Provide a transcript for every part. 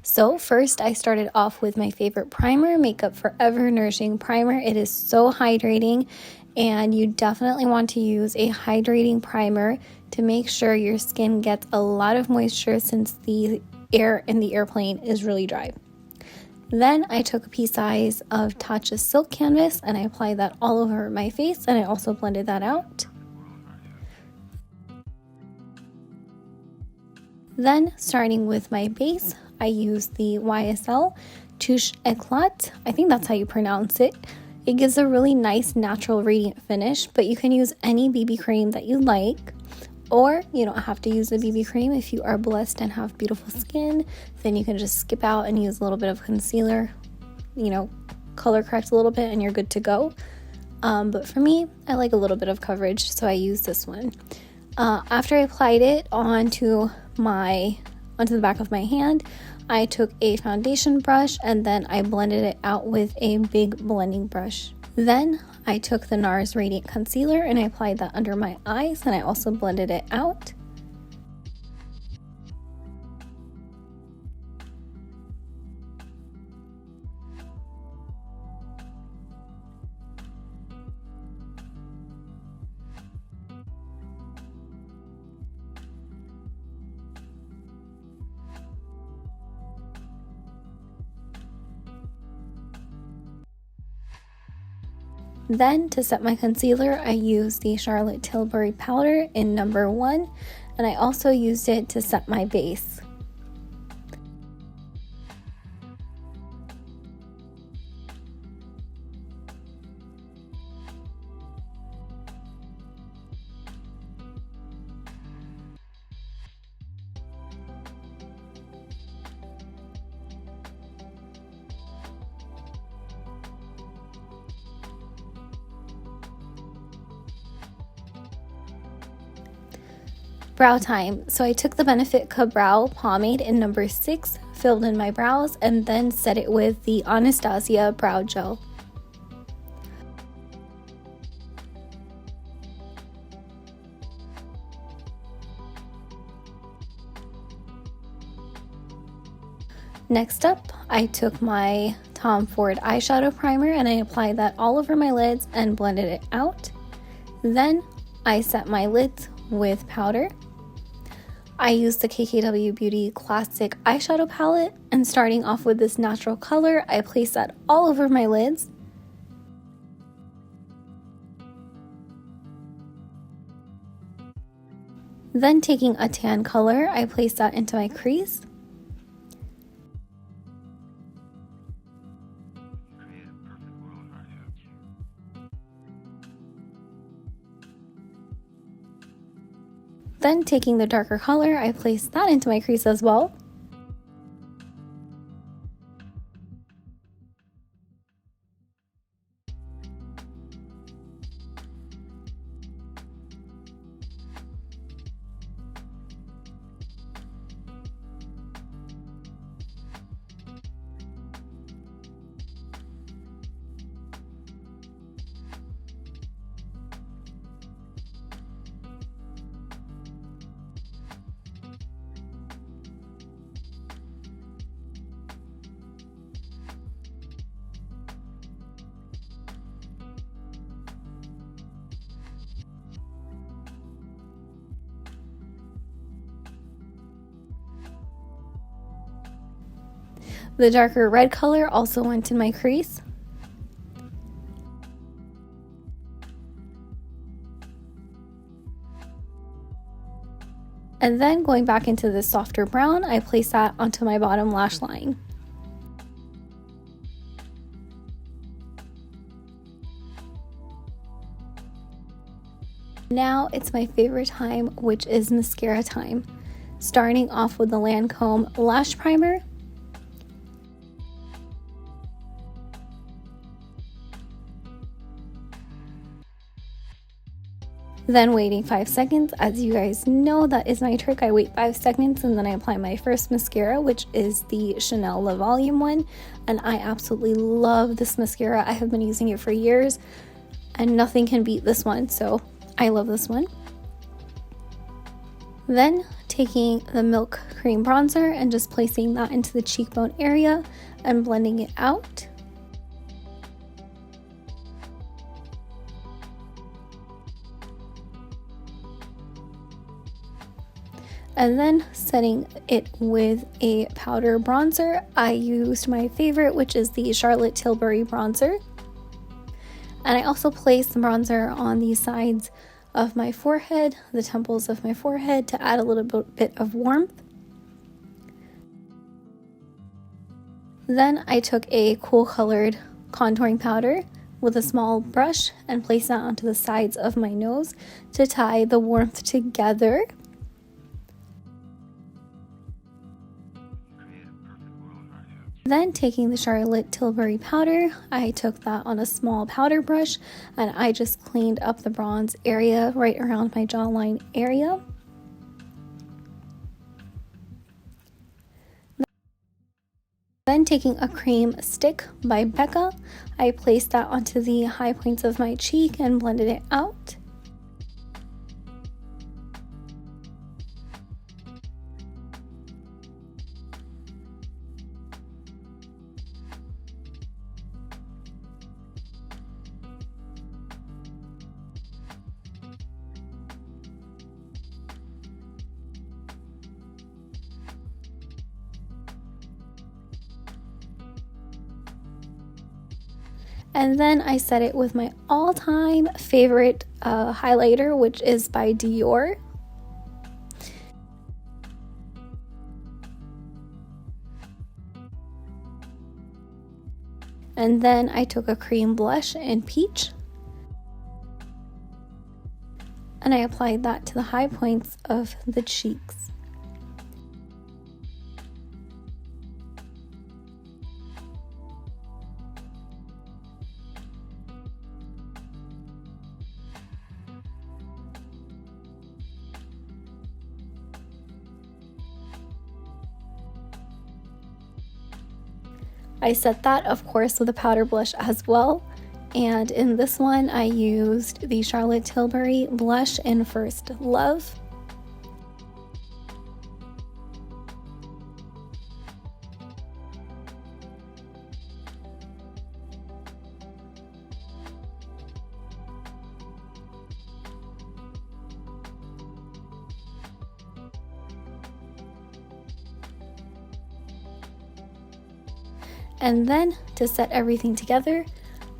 So first I started off with my favorite primer, Makeup Forever Nourishing Primer. It is so hydrating, and you definitely want to use a hydrating primer to make sure your skin gets a lot of moisture since the air in the airplane is really dry. Then I took a pea size of Tatcha Silk Canvas and I applied that all over my face, and I also blended that out. Then, starting with my base, I used the YSL Touche Eclat. I think that's how you pronounce it. It gives a really nice natural radiant finish, but you can use any BB cream that you like, or you don't have to use a BB cream. If you are blessed and have beautiful skin, then you can just skip out and use a little bit of concealer, color correct a little bit and you're good to go. But for me, I like a little bit of coverage, so I use this one. After I applied it onto the back of my hand, I took a foundation brush and then I blended it out with a big blending brush. Then I took the NARS Radiant Concealer and I applied that under my eyes, and I also blended it out. Then to set my concealer, I used the Charlotte Tilbury powder in number 1, and I also used it to set my base. Brow time. So I took the Benefit Brow Pomade in number 6, filled in my brows, and then set it with the Anastasia Brow Gel. Next up, I took my Tom Ford eyeshadow primer and I applied that all over my lids and blended it out. Then I set my lids with powder. I used the KKW Beauty Classic Eyeshadow Palette, and starting off with this natural color, I placed that all over my lids. Then taking a tan color, I placed that into my crease. Then taking the darker color, I placed that into my crease as well. The darker red color also went in my crease. And then going back into the softer brown, I placed that onto my bottom lash line. Now it's my favorite time, which is mascara time. Starting off with the Lancome Lash Primer. Then waiting 5 seconds. As you guys know, that is my trick. I wait 5 seconds and then I apply my first mascara, which is the Chanel Le Volume one. And I absolutely love this mascara. I have been using it for years and nothing can beat this one. So I love this one. Then taking the milk cream bronzer and just placing that into the cheekbone area and blending it out. And then setting it with a powder bronzer, I used my favorite, which is the Charlotte Tilbury bronzer. And I also placed the bronzer on the sides of my forehead, the temples of my forehead, to add a little bit of warmth. Then I took a cool colored contouring powder with a small brush and placed that onto the sides of my nose to tie the warmth together. Then taking the Charlotte Tilbury powder, I took that on a small powder brush and I just cleaned up the bronze area right around my jawline area. Then taking a cream stick by Becca, I placed that onto the high points of my cheek and blended it out. And then I set it with my all-time favorite highlighter, which is by Dior. And then I took a cream blush in Peach. And I applied that to the high points of the cheeks. I set that, of course, with a powder blush as well. And in this one, I used the Charlotte Tilbury blush in First Love. And then to set everything together,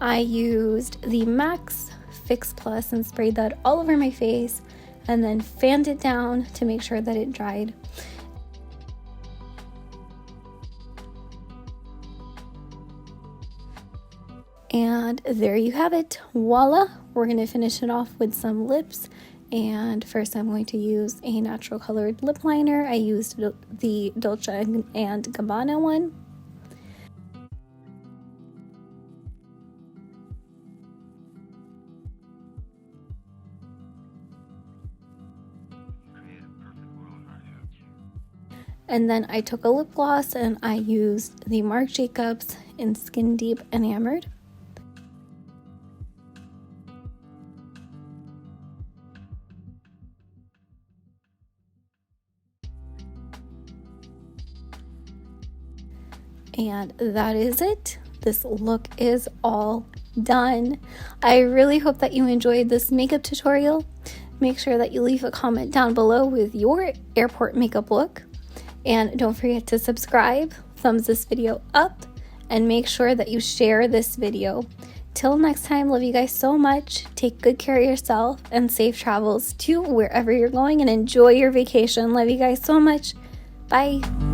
I used the MAC's Fix Plus and sprayed that all over my face and then fanned it down to make sure that it dried. And there you have it. Voila! We're going to finish it off with some lips. And first I'm going to use a natural colored lip liner. I used the Dolce & Gabbana one. And then I took a lip gloss and I used the Marc Jacobs in Skin Deep Enamored. And that is it. This look is all done. I really hope that you enjoyed this makeup tutorial. Make sure that you leave a comment down below with your airport makeup look. And don't forget to subscribe, thumbs this video up, and make sure that you share this video. Till next time, love you guys so much. Take good care of yourself and safe travels to wherever you're going and enjoy your vacation. Love you guys so much. Bye.